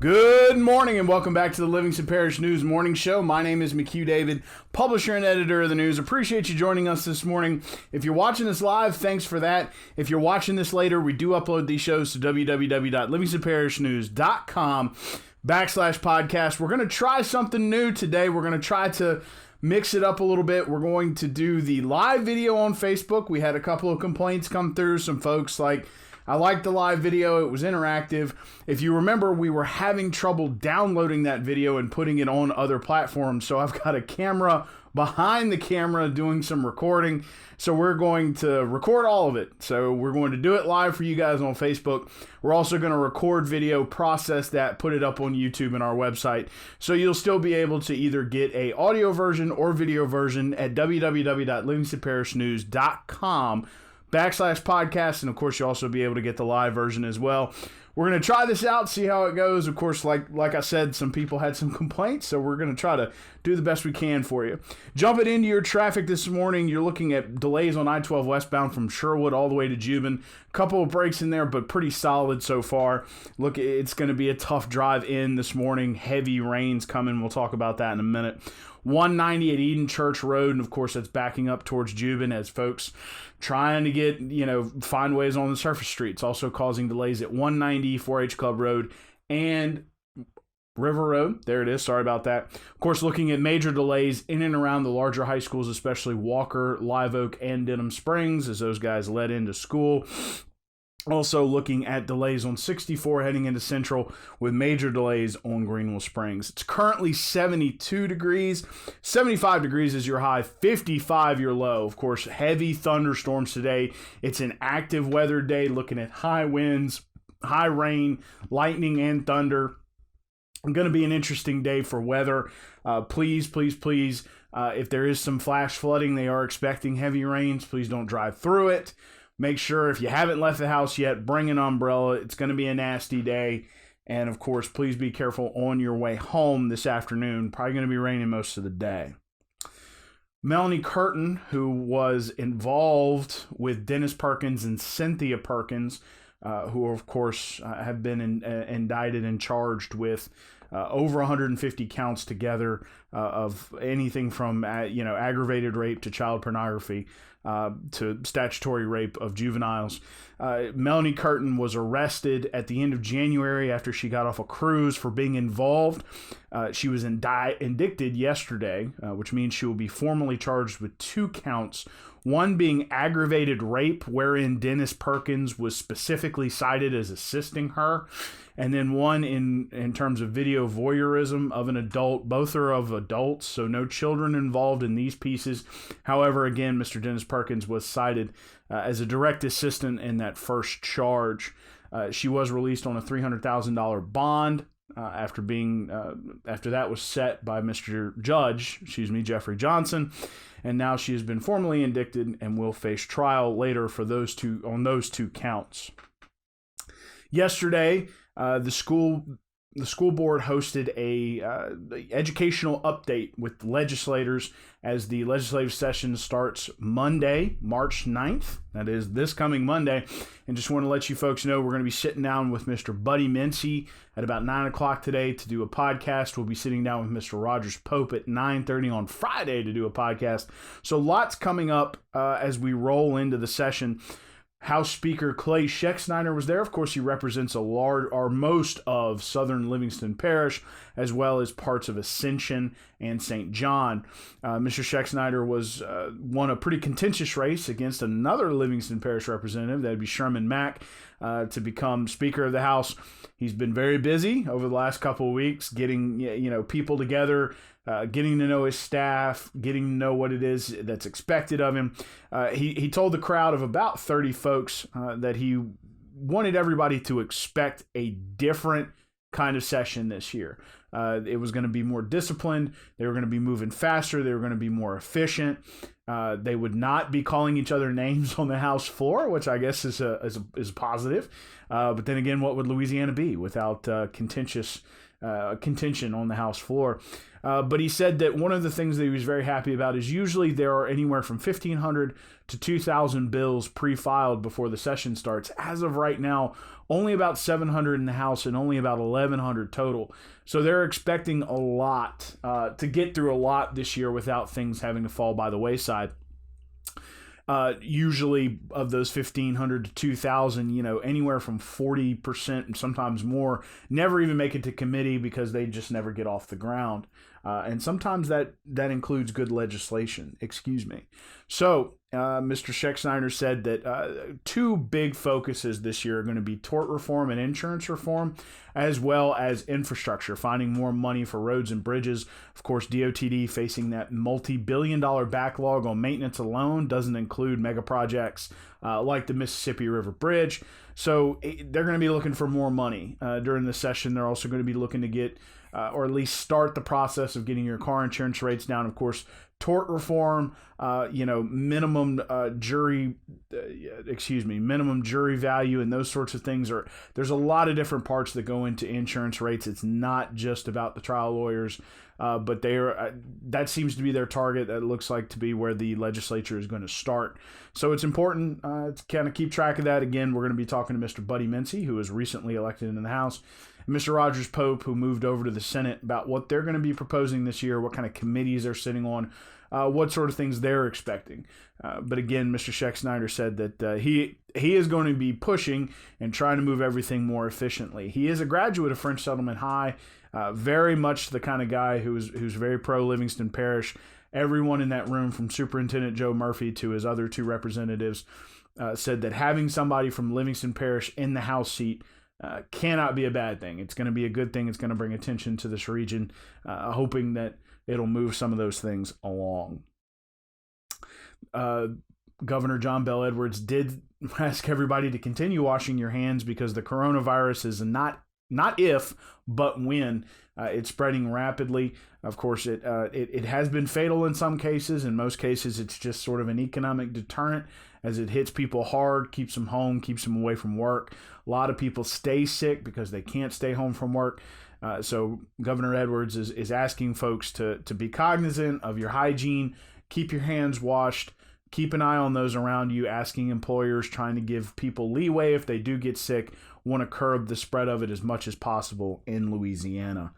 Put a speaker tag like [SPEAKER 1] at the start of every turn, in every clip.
[SPEAKER 1] Good morning and welcome back to the Livingston Parish News Morning Show. My name is McHugh David, publisher and editor of the news. Appreciate you joining us this morning. If you're watching this live, thanks for that. If you're watching this later, we do upload these shows to www.livingstonparishnews.com/podcast. We're going to try something new today. We're going to try to mix it up a little bit. We're going to do the live video on Facebook. We had a couple of complaints come through. Some folks like, I liked the live video. It was interactive. If you remember, we were having trouble downloading that video and putting it on other platforms. So I've got a camera behind the camera doing some recording. So we're going to record all of it. So we're going to do it live for you guys on Facebook. We're also going to record video, process that, put it up on YouTube and our website. So you'll still be able to either get a audio version or video version at www.livingstonparishnews.com/podcast, and of course you'll also be able to get the live version as well. We're going to try this out, see how it goes. Of course, like I said, some people had some complaints, so we're going to try to do the best we can for you. Jumping into your traffic this morning, you're looking at delays on I-12 westbound from Sherwood all the way to Juban. Couple of breaks in there, but pretty solid so far. Look, it's going to be a tough drive in this morning. Heavy rains coming. We'll talk about that in a minute. 190 at Eden Church Road, and of course that's backing up towards Juban as folks trying to get, find ways on the surface streets. Also causing delays at 190 4-H Club Road and River Road. There it is. Sorry about that. Of course, looking at major delays in and around the larger high schools, especially Walker, Live Oak, and Denham Springs as those guys led into school. Also looking at delays on 64 heading into Central with major delays on Greenville Springs. It's currently 72 degrees. 75 degrees is your high, 55 your low. Of course, heavy thunderstorms today. It's an active weather day, looking at high winds, high rain, lightning, and thunder. It's going to be an interesting day for weather. Please, if there is some flash flooding, they are expecting heavy rains. Please don't drive through it. Make sure if you haven't left the house yet, bring an umbrella. It's going to be a nasty day. And of course, please be careful on your way home this afternoon. Probably going to be raining most of the day. Melanie Curtin, who was involved with Dennis Perkins and Cynthia Perkins, who of course have been indicted and charged with over 150 counts together of anything from aggravated rape to child pornography to statutory rape of juveniles. Melanie Curtin was arrested at the end of January after she got off a cruise for being involved. She was indicted yesterday, which means she will be formally charged with 2 counts. One being aggravated rape, wherein Dennis Perkins was specifically cited as assisting her. And then one in terms of video voyeurism of an adult. Both are of adults, so no children involved in these pieces. However, again, Mr. Dennis Perkins was cited as a direct assistant in that first charge. She was released on a $300,000 bond after that was set by Jeffrey Johnson. And now she has been formally indicted and will face trial later for those two counts. Yesterday, the school board hosted a educational update with legislators as the legislative session starts Monday, March 9th. That is this coming Monday. And just want to let you folks know we're going to be sitting down with Mr. Buddy Mincy at about 9 o'clock today to do a podcast. We'll be sitting down with Mr. Rogers Pope at 9:30 on Friday to do a podcast. So lots coming up as we roll into the session. House Speaker Clay Schexnayder was there. Of course, he represents most of southern Livingston Parish, as well as parts of Ascension and St. John. Mr. Schexnayder won a pretty contentious race against another Livingston Parish representative, that'd be Sherman Mack, to become Speaker of the House. He's been very busy over the last couple of weeks, getting people together, getting to know his staff, getting to know what it is that's expected of him. He told the crowd of about 30 folks that he wanted everybody to expect a different kind of session this year. It was going to be more disciplined. They were going to be moving faster. They were going to be more efficient. They would not be calling each other names on the House floor, which I guess is positive. But then again, what would Louisiana be without contentious contention on the House floor. But he said that one of the things that he was very happy about is usually there are anywhere from 1,500 to 2,000 bills pre-filed before the session starts. As of right now, only about 700 in the House and only about 1,100 total. So they're expecting a lot, to get through a lot this year without things having to fall by the wayside. Usually of those 1,500 to 2,000, anywhere from 40% and sometimes more never even make it to committee because they just never get off the ground. And sometimes that includes good legislation. So Mr. Schexnayder said that two big focuses this year are going to be tort reform and insurance reform, as well as infrastructure, finding more money for roads and bridges. Of course, DOTD facing that multi-billion-dollar backlog on maintenance alone doesn't include mega projects like the Mississippi River Bridge. So they're going to be looking for more money during the session. They're also going to be looking to get or at least start the process of getting your car insurance rates down. Of course, tort reform, minimum jury value and those sorts of things there's a lot of different parts that go into insurance rates. It's not just about the trial lawyers, but that seems to be their target. That looks like to be where the legislature is going to start. So it's important to kind of keep track of that. Again, we're going to be talking to Mr. Buddy Mincy, who was recently elected in the House, and Mr. Rogers Pope, who moved over to the Senate, about what they're going to be proposing this year, what kind of committees they're sitting on, what sort of things they're expecting. But again, Mr. Schexnayder said that he is going to be pushing and trying to move everything more efficiently. He is a graduate of French Settlement High, very much the kind of guy who's very pro Livingston Parish. Everyone in that room, from Superintendent Joe Murphy to his other two representatives, said that having somebody from Livingston Parish in the House seat cannot be a bad thing. It's going to be a good thing. It's going to bring attention to this region, hoping that it'll move some of those things along. Governor John Bell Edwards did ask everybody to continue washing your hands because the coronavirus is not if, but when. It's spreading rapidly. Of course, it has been fatal in some cases. In most cases, it's just sort of an economic deterrent as it hits people hard, keeps them home, keeps them away from work. A lot of people stay sick because they can't stay home from work. So Governor Edwards is asking folks to be cognizant of your hygiene, keep your hands washed, keep an eye on those around you, asking employers, trying to give people leeway if they do get sick, want to curb the spread of it as much as possible in Louisiana.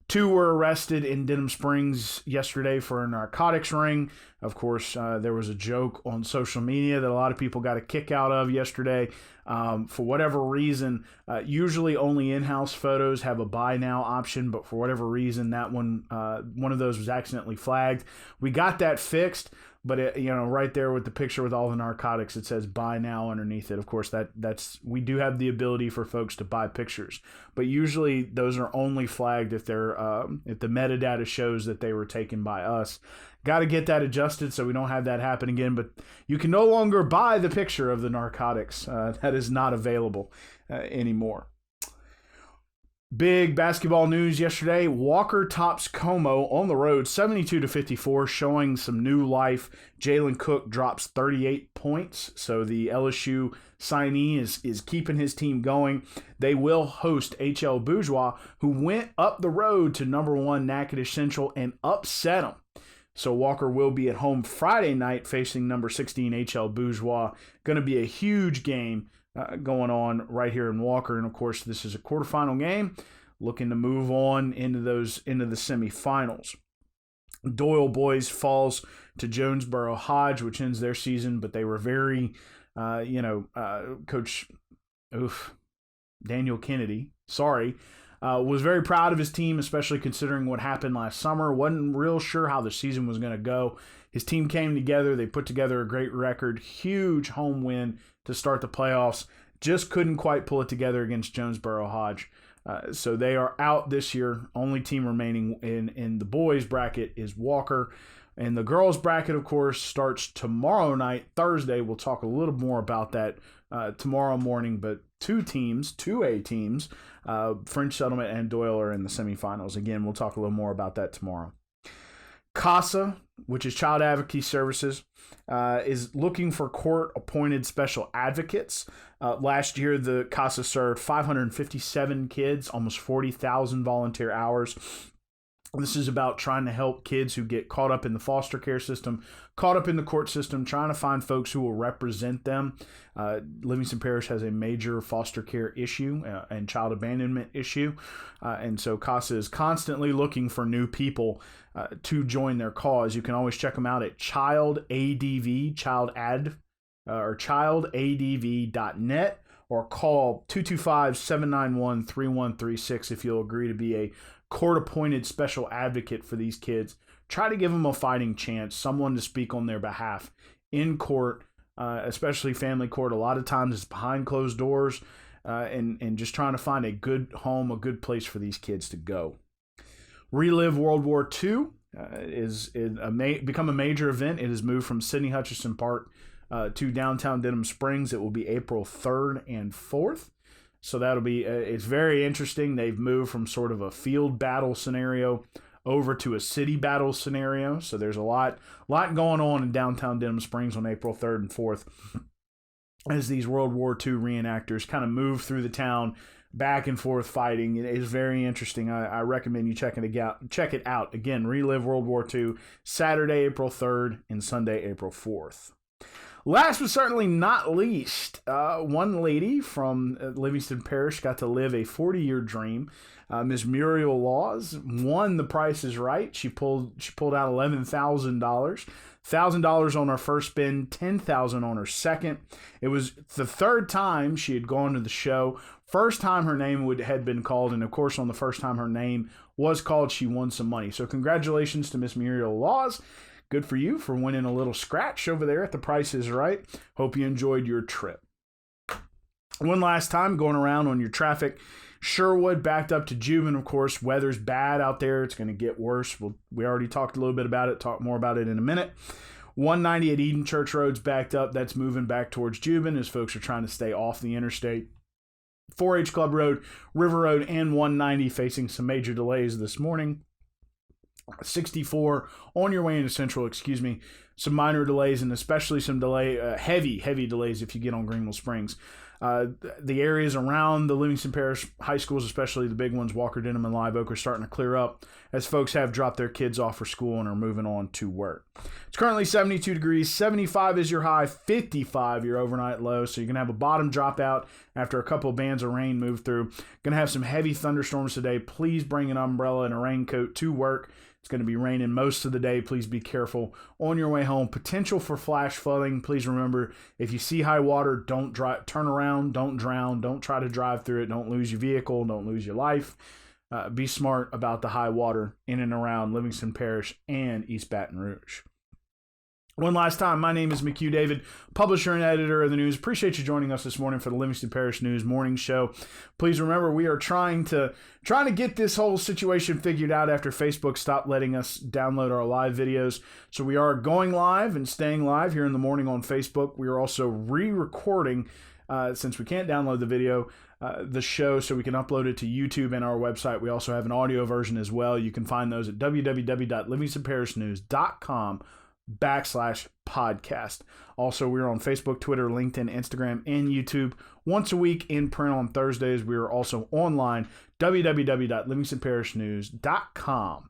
[SPEAKER 1] 2 were arrested in Denham Springs yesterday for a narcotics ring. Of course, there was a joke on social media that a lot of people got a kick out of yesterday. For whatever reason, usually only in-house photos have a buy now option, but for whatever reason, that one of those was accidentally flagged. We got that fixed, but right there with the picture with all the narcotics, it says buy now underneath it. Of course, we do have the ability for folks to buy pictures, but usually those are only flagged if if the metadata shows that they were taken by us. Got to get that adjusted so we don't have that happen again, but you can no longer buy the picture of the narcotics. That is not available anymore. Big basketball news yesterday. Walker tops Como on the road 72-54, showing some new life. Jalen Cook drops 38 points, so the LSU signee is keeping his team going. They will host HL Bourgeois, who went up the road to number 1 Natchitoches Central and upset them. So Walker will be at home Friday night facing number 16 HL Bourgeois. Going to be a huge game going on right here in Walker. And of course, this is a quarterfinal game, looking to move on into the semifinals. Doyle boys falls to Jonesboro Hodge, which ends their season, but they were very, Coach Daniel Kennedy, was very proud of his team, especially considering what happened last summer. Wasn't real sure how the season was going to go. His team came together. They put together a great record, huge home win to start the playoffs. Just couldn't quite pull it together against Jonesboro Hodge. So they are out this year. Only team remaining in the boys bracket is Walker. And the girls bracket, of course, starts tomorrow night, Thursday. We'll talk a little more about that tomorrow morning. But 2 A teams, French Settlement and Doyle, are in the semifinals. Again, we'll talk a little more about that tomorrow. CASA, which is Child Advocacy Services, is looking for court-appointed special advocates. Last year, the CASA served 557 kids, almost 40,000 volunteer hours. This is about trying to help kids who get caught up in the foster care system, caught up in the court system, trying to find folks who will represent them. Livingston Parish has a major foster care issue and child abandonment issue. And so CASA is constantly looking for new people to join their cause. You can always check them out at childadv.net or call 225-791-3136 if you'll agree to be a court-appointed special advocate for these kids. Try to give them a fighting chance, someone to speak on their behalf in court, especially family court. A lot of times it's behind closed doors, and just trying to find a good home, a good place for these kids to go. Relive World War II is become a major event. It has moved from Sidney Hutchinson Park to downtown Denham Springs. It will be April 3rd and 4th. So that'll be, it's very interesting. They've moved from sort of a field battle scenario over to a city battle scenario. So there's a lot going on in downtown Denham Springs on April 3rd and 4th as these World War II reenactors kind of move through the town back and forth fighting. It is very interesting. I recommend you check it out. Again, Relive World War II, Saturday, April 3rd and Sunday, April 4th. Last but certainly not least, one lady from Livingston Parish got to live a 40-year dream. Ms. Muriel Laws won The Price is Right. She pulled out $11,000. $1,000 on her first spin, $10,000 on her second. It was the third time she had gone to the show. First time her name had been called, and of course on the first time her name was called, she won some money. So congratulations to Ms. Muriel Laws. Good for you for winning a little scratch over there at The Price is Right. Hope you enjoyed your trip. One last time, going around on your traffic. Sherwood backed up to Juban, of course. Weather's bad out there. It's going to get worse. We already talked a little bit about it. Talk more about it in a minute. 190 at Eden Church Road's backed up. That's moving back towards Juban as folks are trying to stay off the interstate. 4-H Club Road, River Road, and 190 facing some major delays this morning. 64 on your way into Central, some minor delays and especially some heavy delays if you get on Greenville Springs. The areas around the Livingston Parish high schools, especially the big ones, Walker, Denham, and Live Oak, are starting to clear up as folks have dropped their kids off for school and are moving on to work. It's currently 72 degrees, 75 is your high, 55 your overnight low, so you're going to have a bottom dropout after a couple of bands of rain move through. Going to have some heavy thunderstorms today. Please bring an umbrella and a raincoat to work. It's going to be raining most of the day. Please be careful on your way home. Potential for flash flooding. Please remember, if you see high water, don't drive, turn around, don't drown, don't try to drive through it, don't lose your vehicle, don't lose your life. Be smart about the high water in and around Livingston Parish and East Baton Rouge. One last time, my name is McHugh David, publisher and editor of the news. Appreciate you joining us this morning for the Livingston Parish News Morning Show. Please remember, we are trying to get this whole situation figured out after Facebook stopped letting us download our live videos. So we are going live and staying live here in the morning on Facebook. We are also re-recording, since we can't download the video, the show, so we can upload it to YouTube and our website. We also have an audio version as well. You can find those at www.livingstonparishnews.com/podcast. Also, we're on Facebook, Twitter, LinkedIn, Instagram, and YouTube once a week in print on Thursdays. We are also online, www.livingstonparishnews.com.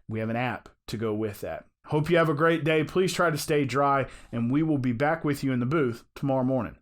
[SPEAKER 1] We have an app to go with that. Hope you have a great day. Please try to stay dry, and we will be back with you in the booth tomorrow morning.